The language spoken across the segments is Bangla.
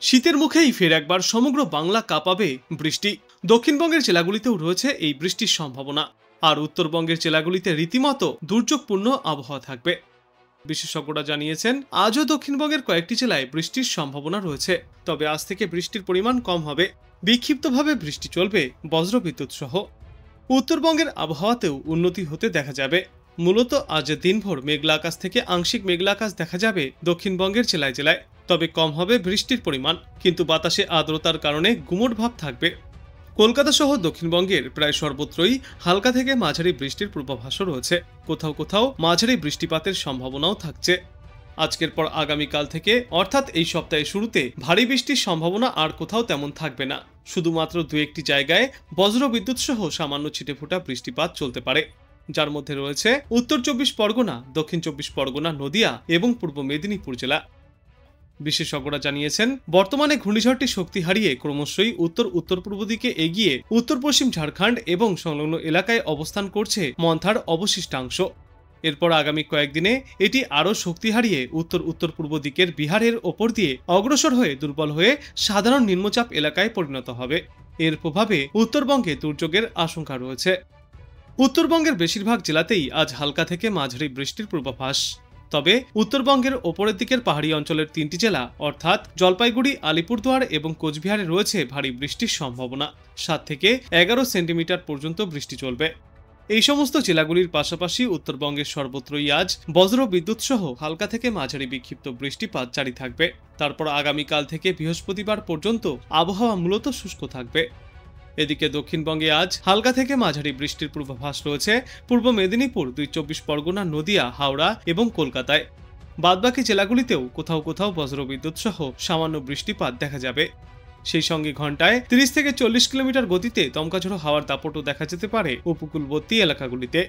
শীতের মুখেই ফের একবার সমগ্র বাংলা কাঁপাবে বৃষ্টি। দক্ষিণবঙ্গের জেলাগুলিতেও রয়েছে এই বৃষ্টির সম্ভাবনা, আর উত্তরবঙ্গের জেলাগুলিতে রীতিমতো দুর্যোগপূর্ণ আবহাওয়া থাকবে। বিশেষজ্ঞরা জানিয়েছেন আজও দক্ষিণবঙ্গের কয়েকটি জেলায় বৃষ্টির সম্ভাবনা রয়েছে, তবে আজ থেকে বৃষ্টির পরিমাণ কম হবে। বিক্ষিপ্তভাবে বৃষ্টি চলবে বজ্রবিদ্যুৎ সহ। উত্তরবঙ্গের আবহাওয়াতেও উন্নতি হতে দেখা যাবে। মূলত আজ দিনভর মেঘলা আকাশ থেকে আংশিক মেঘলা আকাশ দেখা যাবে দক্ষিণবঙ্গের জেলায় জেলায়, তবে কম হবে বৃষ্টির পরিমাণ, কিন্তু বাতাসে আর্দ্রতার কারণে গুমোট ভাব থাকবে। কলকাতা সহ দক্ষিণবঙ্গের প্রায় সর্বত্রই হালকা থেকে মাঝারি বৃষ্টির পূর্বাভাসও রয়েছে। কোথাও কোথাও মাঝারি বৃষ্টিপাতের সম্ভাবনাও থাকছে। আজকের পর আগামীকাল থেকে অর্থাৎ এই সপ্তাহের শুরুতে ভারী বৃষ্টির সম্ভাবনা আর কোথাও তেমন থাকবে না। শুধুমাত্র দু একটি জায়গায় বজ্রবিদ্যুৎ সহ সামান্য ছিটেফোঁটা বৃষ্টিপাত চলতে পারে, যার মধ্যে রয়েছে উত্তর 24 পরগনা, দক্ষিণ 24 পরগনা, নদিয়া এবং পূর্ব মেদিনীপুর জেলা। বিশেষজ্ঞরা জানিয়েছেন বর্তমানে ঘূর্ণিঝড়টি শক্তি হারিয়ে ক্রমশই উত্তর উত্তর পূর্ব দিকে এগিয়ে উত্তর পশ্চিম ঝাড়খণ্ড এবং সংলগ্ন এলাকায় অবস্থান করছে মন্থার অবশিষ্টাংশ। এরপর আগামী কয়েকদিনে এটি আরও শক্তি হারিয়ে উত্তর উত্তর পূর্ব দিকের বিহারের ওপর দিয়ে অগ্রসর হয়ে দুর্বল হয়ে সাধারণ নিম্নচাপ এলাকায় পরিণত হবে। এর প্রভাবে উত্তরবঙ্গে দুর্যোগের আশঙ্কা রয়েছে। উত্তরবঙ্গের বেশিরভাগ জেলাতেই আজ হালকা থেকে মাঝারি বৃষ্টির পূর্বাভাস, তবে উত্তরবঙ্গের ওপরের দিকের পাহাড়ি অঞ্চলের 3টি জেলা অর্থাৎ জলপাইগুড়ি, আলিপুরদুয়ার এবং কোচবিহারে রয়েছে ভারী বৃষ্টির সম্ভাবনা। 7 থেকে 11 সেন্টিমিটার পর্যন্ত বৃষ্টি চলবে। এই সমস্ত জেলাগুলির পাশাপাশি উত্তরবঙ্গের সর্বত্রই আজ বজ্র বিদ্যুৎ সহ হালকা থেকে মাঝারি বিক্ষিপ্ত বৃষ্টিপাত জারি থাকবে। তারপর আগামীকাল থেকে বৃহস্পতিবার পর্যন্ত আবহাওয়া মূলত শুষ্ক থাকবে। এদিকে দক্ষিণবঙ্গে আজ হালকা থেকে মাঝারি বৃষ্টির পূর্বাভাস রয়েছে পূর্ব মেদিনীপুর, 24 পরগনা, নদিয়া, হাওড়া এবং কলকাতায়। বাদবাকি জেলাগুলিতেও কোথাও কোথাও বজ্রবিদ্যুৎ সহ সামান্য বৃষ্টিপাত দেখা যাবে। সেই সঙ্গে ঘন্টায় 30 থেকে 40 কিলোমিটার গতিতে দমকাঝড়ো হাওয়ার দাপটও দেখা যেতে পারে উপকূলবর্তী এলাকাগুলিতে।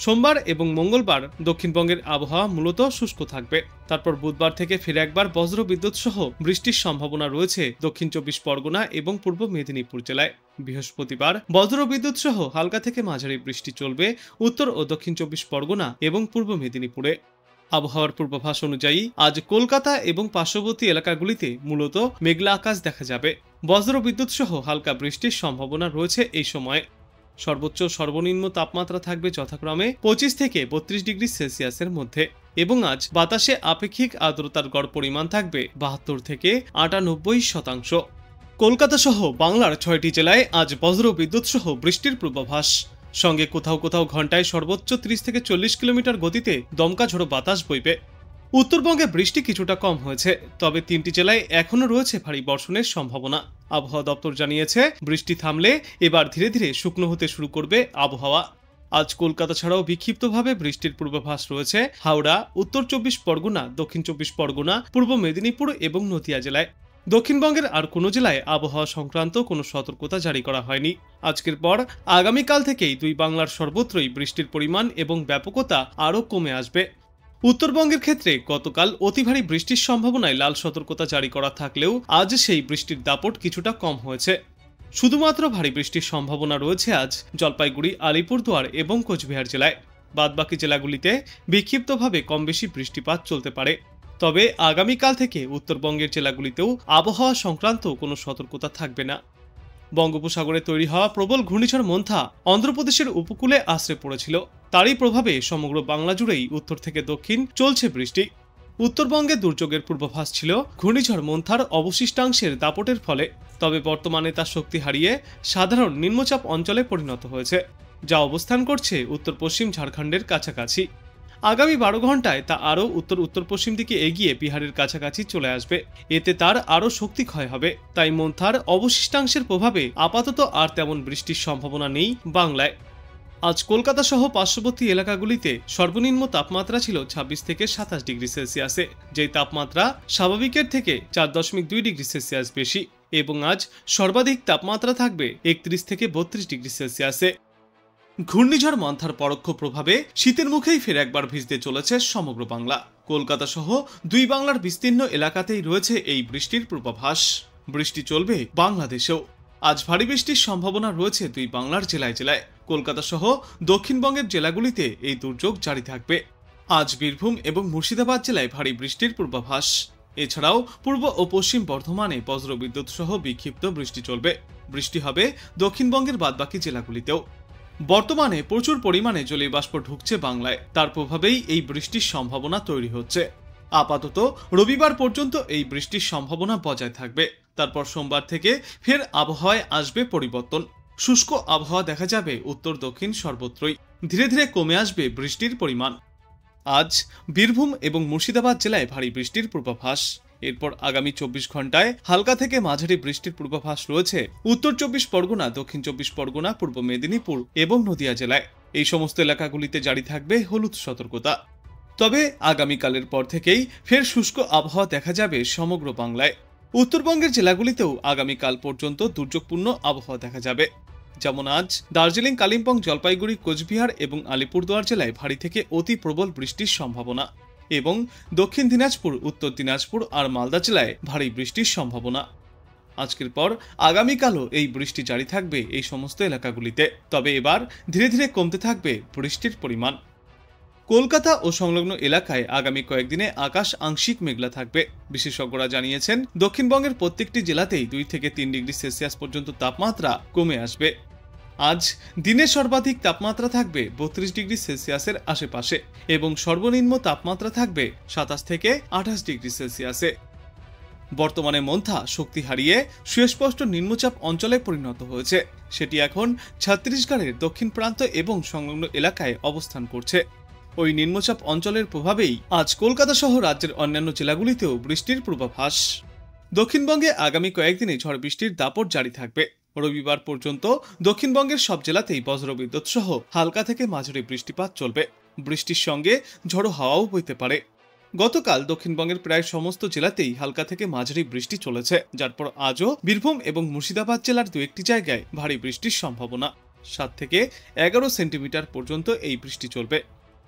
সোমবার এবং মঙ্গলবার দক্ষিণবঙ্গের আবহাওয়া মূলত শুষ্ক থাকবে। তারপর বুধবার থেকে ফের একবার বজ্রবিদ্যুৎ সহ বৃষ্টির সম্ভাবনা রয়েছে দক্ষিণ 24 পরগনা এবং পূর্ব মেদিনীপুর জেলায়। বৃহস্পতিবার বজ্রবিদ্যুৎ সহ হালকা থেকে মাঝারি বৃষ্টি চলবে উত্তর ও দক্ষিণ 24 পরগনা এবং পূর্ব মেদিনীপুরে। আবহাওয়ার পূর্বাভাস অনুযায়ী আজ কলকাতা এবং পার্শ্ববর্তী এলাকাগুলিতে মূলত মেঘলা আকাশ দেখা যাবে। বজ্রবিদ্যুৎ সহ হালকা বৃষ্টির সম্ভাবনা রয়েছে এই সময়ে। সর্বোচ্চ সর্বনিম্ন তাপমাত্রা থাকবে যথাক্রমে 25 থেকে 32 ডিগ্রি সেলসিয়াসের মধ্যে, এবং আজ বাতাসে আপেক্ষিক আর্দ্রতার গড় পরিমাণ থাকবে 72 থেকে 98%। কলকাতা সহ বাংলার 6টি জেলায় আজ বজ্রবিদ্যুৎ সহ বৃষ্টির পূর্বাভাস, সঙ্গে কোথাও কোথাও ঘন্টায় সর্বোচ্চ 30 থেকে 40 কিলোমিটার গতিতে দমকা ঝোড়ো বাতাস বইবে। উত্তরবঙ্গে বৃষ্টি কিছুটা কম হয়েছে, তবে 3টি জেলায় এখনও রয়েছে ভারী বর্ষণের সম্ভাবনা। আবহাওয়া দপ্তর জানিয়েছে বৃষ্টি থামলে এবার ধীরে ধীরে শুকনো হতে শুরু করবে আবহাওয়া। আজ কলকাতা ছাড়াও বিক্ষিপ্তভাবে বৃষ্টির পূর্বাভাস রয়েছে হাওড়া, উত্তর 24 পরগনা, দক্ষিণ 24 পরগনা, পূর্ব মেদিনীপুর এবং নদিয়া জেলায়। দক্ষিণবঙ্গের আর কোনো জেলায় আবহাওয়া সংক্রান্ত কোনো সতর্কতা জারি করা হয়নি। আজকের পর আগামীকাল থেকেই দুই বাংলার সর্বত্রই বৃষ্টির পরিমাণ এবং ব্যাপকতা আরও কমে আসবে। উত্তরবঙ্গের ক্ষেত্রে গতকাল অতি ভারী বৃষ্টির সম্ভাবনায় লাল সতর্কতা জারি করা থাকলেও আজ সেই বৃষ্টির দাপট কিছুটা কম হয়েছে। শুধুমাত্র ভারী বৃষ্টির সম্ভাবনা রয়েছে আজ জলপাইগুড়ি, আলিপুরদুয়ার এবং কোচবিহার জেলায়। বাদবাকি জেলাগুলিতে বিক্ষিপ্তভাবে কম বেশি বৃষ্টিপাত চলতে পারে। তবে আগামীকাল থেকে উত্তরবঙ্গের জেলাগুলিতেও আবহাওয়া সংক্রান্ত কোনো সতর্কতা থাকবে না। বঙ্গোপসাগরে তৈরি হওয়া প্রবল ঘূর্ণিঝড় মন্থা অন্ধ্রপ্রদেশের উপকূলে আশ্রে পড়েছিল। তারই প্রভাবে সমগ্র বাংলা জুড়েই উত্তর থেকে দক্ষিণ চলছে বৃষ্টি। উত্তরবঙ্গে দুর্যোগের পূর্বাভাস ছিল ঘূর্ণিঝড় মন্থার অবশিষ্টাংশের দাপটের ফলে, তবে বর্তমানে তার শক্তি হারিয়ে সাধারণ নিম্নচাপ অঞ্চলে পরিণত হয়েছে, যা অবস্থান করছে উত্তর পশ্চিম ঝাড়খণ্ডের কাছাকাছি। আগামী 12 ঘন্টায় তা আরও উত্তর উত্তর পশ্চিম দিকে এগিয়ে বিহারের কাছাকাছি চলে আসবে। এতে তার আরও শক্তি ক্ষয় হবে। তাই মন্থার অবশিষ্টাংশের প্রভাবে আপাতত আর তেমন বৃষ্টির সম্ভাবনা নেই বাংলায়। আজ কলকাতা সহ পার্শ্ববর্তী এলাকাগুলিতে সর্বনিম্ন তাপমাত্রা ছিল 26 থেকে 27 ডিগ্রি সেলসিয়াসে, যেই তাপমাত্রা স্বাভাবিকের থেকে 4.2 ডিগ্রি সেলসিয়াস বেশি, এবং আজ সর্বাধিক তাপমাত্রা থাকবে 31 থেকে 32 ডিগ্রি সেলসিয়াসে। ঘূর্ণিঝড় মন্থার পরোক্ষ প্রভাবে শীতের মুখেই ফের একবার ভিজতে চলেছে সমগ্র বাংলা। কলকাতা সহ দুই বাংলার বিস্তীর্ণ এলাকাতেই রয়েছে এই বৃষ্টির পূর্বাভাস। বৃষ্টি চলবে বাংলাদেশেও। আজ ভারী বৃষ্টির সম্ভাবনা রয়েছে দুই বাংলার জেলায় জেলায়। কলকাতা সহ দক্ষিণবঙ্গের জেলাগুলিতে এই দুর্যোগ জারি থাকবে। আজ বীরভূম এবং মুর্শিদাবাদ জেলায় ভারী বৃষ্টির পূর্বাভাস। এছাড়াও পূর্ব ও পশ্চিম বর্ধমানে বজ্রবিদ্যুৎ সহ বিক্ষিপ্ত বৃষ্টি চলবে। বৃষ্টি হবে দক্ষিণবঙ্গের বাদবাকি জেলাগুলিতেও। বর্তমানে প্রচুর পরিমাণে জলীয় বাষ্প ঢুকছে বাংলায়, তার প্রভাবেই এই বৃষ্টির সম্ভাবনা তৈরি হচ্ছে। আপাতত রবিবার পর্যন্ত এই বৃষ্টির সম্ভাবনা বজায় থাকবে। তারপর সোমবার থেকে ফের আবহাওয়ায় আসবে পরিবর্তন। শুষ্ক আবহাওয়া দেখা যাবে উত্তর দক্ষিণ সর্বত্রই। ধীরে ধীরে কমে আসবে বৃষ্টির পরিমাণ। আজ বীরভূম এবং মুর্শিদাবাদ জেলায় ভারী বৃষ্টির পূর্বাভাস। এরপর আগামী 24 ঘন্টায় হালকা থেকে মাঝারি বৃষ্টির পূর্বাভাস রয়েছে উত্তর 24 পরগনা, দক্ষিণ 24 পরগনা, পূর্ব মেদিনীপুর এবং নদিয়া জেলায়। এই সমস্ত এলাকাগুলিতে জারি থাকবে হলুদ সতর্কতা। তবে আগামীকালের পর থেকেই ফের শুষ্ক আবহাওয়া দেখা যাবে সমগ্র বাংলায়। উত্তরবঙ্গের জেলাগুলিতেও আগামীকাল পর্যন্ত দুর্যোগপূর্ণ আবহাওয়া দেখা যাবে। যেমন আজ দার্জিলিং, কালিম্পং, জলপাইগুড়ি, কোচবিহার এবং আলিপুরদুয়ার জেলায় ভারী থেকে অতি প্রবল বৃষ্টির সম্ভাবনা এবং দক্ষিণ দিনাজপুর, উত্তর দিনাজপুর আর মালদা জেলায় ভারী বৃষ্টির সম্ভাবনা। আজকের পর আগামীকালও এই বৃষ্টি জারি থাকবে এই সমস্ত এলাকাগুলিতে। তবে এবার ধীরে ধীরে কমতে থাকবে বৃষ্টির পরিমাণ। কলকাতা ও সংলগ্ন এলাকায় আগামী কয়েকদিনে আকাশ আংশিক মেঘলা থাকবে। বিশেষজ্ঞরা জানিয়েছেন, দক্ষিণবঙ্গের প্রত্যেকটি জেলাতেই 2 থেকে 3 ডিগ্রি সেলসিয়াস পর্যন্ত তাপমাত্রা কমে আসবে। আজ দিনের সর্বাধিক তাপমাত্রা থাকবে 32 ডিগ্রি সেলসিয়াসের আশেপাশে এবং সর্বনিম্ন তাপমাত্রা থাকবে 27 থেকে 28 ডিগ্রি সেলসিয়াসে। বর্তমানে মন্থা শক্তি হারিয়ে সুস্পষ্ট নিম্নচাপ অঞ্চলে পরিণত হয়েছে। সেটি এখন ছত্তিশগড়ের দক্ষিণ প্রান্ত এবং সংলগ্ন এলাকায় অবস্থান করছে। ওই নিম্নচাপ অঞ্চলের প্রভাবেই আজ কলকাতা সহ রাজ্যের অন্যান্য জেলাগুলিতেও বৃষ্টির পূর্বাভাস। দক্ষিণবঙ্গে আগামী কয়েকদিনে ঝড় বৃষ্টির দাপট জারি থাকবে। রবিবার পর্যন্ত দক্ষিণবঙ্গের সব জেলাতেই বজ্রবিদ্যুৎ সহ হালকা থেকে মাঝারি বৃষ্টিপাত চলবে। বৃষ্টির সঙ্গে ঝড়ো হাওয়াও বইতে পারে। গতকাল দক্ষিণবঙ্গের প্রায় সমস্ত জেলাতেই হালকা থেকে মাঝারি বৃষ্টি চলেছে, যার পর আজও বীরভূম এবং মুর্শিদাবাদ জেলার 2-1টি জায়গায় ভারী বৃষ্টির সম্ভাবনা। 7 থেকে 11 সেন্টিমিটার পর্যন্ত এই বৃষ্টি চলবে।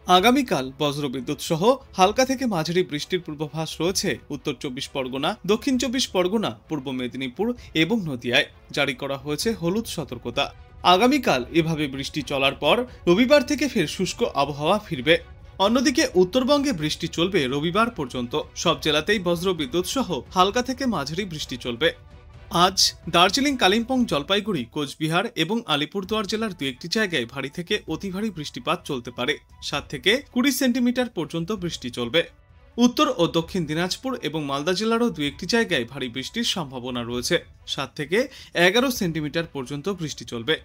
আগামীকাল বজ্রবিদ্যুৎ সহ হালকা থেকে মাঝারি বৃষ্টির পূর্বাভাস রয়েছে উত্তর 24 পরগনা, দক্ষিণ 24 পরগনা, পূর্ব মেদিনীপুর এবং নদিয়ায়। জারি করা হয়েছে হলুদ সতর্কতা। আগামীকাল এভাবে বৃষ্টি চলার পর রবিবার থেকে ফের শুষ্ক আবহাওয়া ফিরবে। অন্যদিকে উত্তরবঙ্গে বৃষ্টি চলবে রবিবার পর্যন্ত। সব জেলাতেই বজ্রবিদ্যুৎ সহ হালকা থেকে মাঝারি বৃষ্টি চলবে। আজ দার্জিলিং, কালিম্পং, জলপাইগুড়ি, কোচবিহার এবং আলিপুরদুয়ার জেলার 2-1টি জায়গায় ভারী থেকে অতি ভারী বৃষ্টিপাত চলতে পারে। 7 থেকে 20 সেন্টিমিটার পর্যন্ত বৃষ্টি চলবে। উত্তর ও দক্ষিণ দিনাজপুর এবং মালদা জেলারও 2-1টি জায়গায় ভারী বৃষ্টির সম্ভাবনা রয়েছে। 7 থেকে 11 সেন্টিমিটার পর্যন্ত বৃষ্টি চলবে।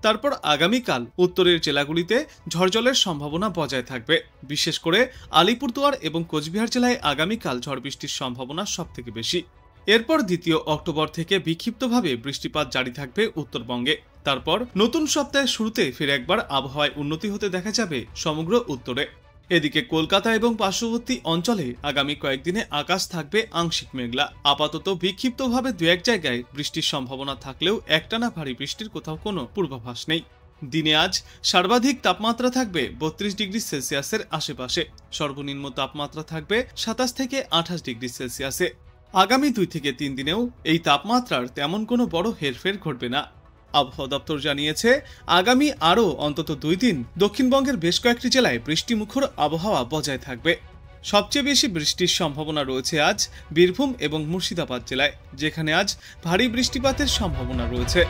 তারপর আগামীকাল উত্তরের জেলাগুলিতে ঝড়জলের সম্ভাবনা বজায় থাকবে। বিশেষ করে আলিপুরদুয়ার এবং কোচবিহার জেলায় আগামীকাল ঝড় বৃষ্টির সম্ভাবনা সবথেকে বেশি। এরপর 2 অক্টোবর থেকে বিক্ষিপ্তভাবে বৃষ্টিপাত জারি থাকবে উত্তরবঙ্গে। তারপর নতুন সপ্তাহের শুরুতে ফিরে একবার আবহাওয়ায় উন্নতি হতে দেখা যাবে সমগ্র উত্তরে। এদিকে কলকাতা এবং পার্শ্ববর্তী অঞ্চলে আগামী কয়েকদিনে আকাশ থাকবে আংশিক মেঘলা। আপাতত বিক্ষিপ্তভাবে 2-1 জায়গায় বৃষ্টির সম্ভাবনা থাকলেও একটানা ভারী বৃষ্টির কোথাও কোনো পূর্বাভাস নেই। দিনে আজ সর্বাধিক তাপমাত্রা থাকবে 32 ডিগ্রি সেলসিয়াসের আশেপাশে। সর্বনিম্ন তাপমাত্রা থাকবে 27 থেকে 28 ডিগ্রি সেলসিয়াসে। আগামী 2 থেকে 3 দিনেও এই তাপমাত্রার তেমন কোনো বড় হেরফের ঘটবে না। আবহাওয়া দপ্তর জানিয়েছে, আগামী আরও অন্তত 2 দিন দক্ষিণবঙ্গের বেশ কয়েকটি জেলায় বৃষ্টিমুখর আবহাওয়া বজায় থাকবে। সবচেয়ে বেশি বৃষ্টির সম্ভাবনা রয়েছে আজ বীরভূম এবং মুর্শিদাবাদ জেলায়, যেখানে আজ ভারী বৃষ্টিপাতের সম্ভাবনা রয়েছে।